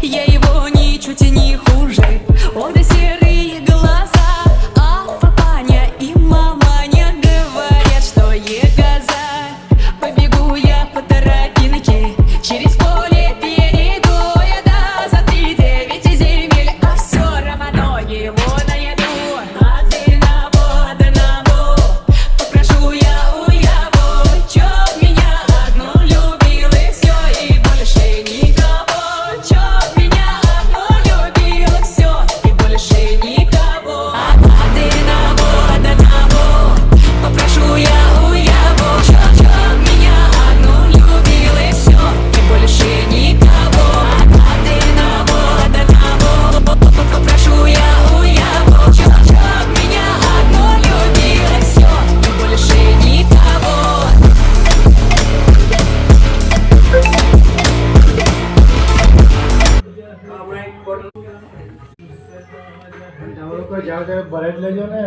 Я его ничуть и не хуже. Он да серые глаза, а папаня и маманя говорят, что егоза. Побегу я по тропинке, через поле перейду я за 3-9 земель, а все равно его найду. Одного попрошу я у его, чтоб меня одну любил и все, и больше никого. Чтоб меня одну любил и все, и больше никого. Одного попрошу я у его, чтоб меня одну любил и все, и больше никого. Одного попрошу я у его, чтоб меня одну любил и все, и больше никого. જાઓ ત્યારે ભરે જ લેજો ને.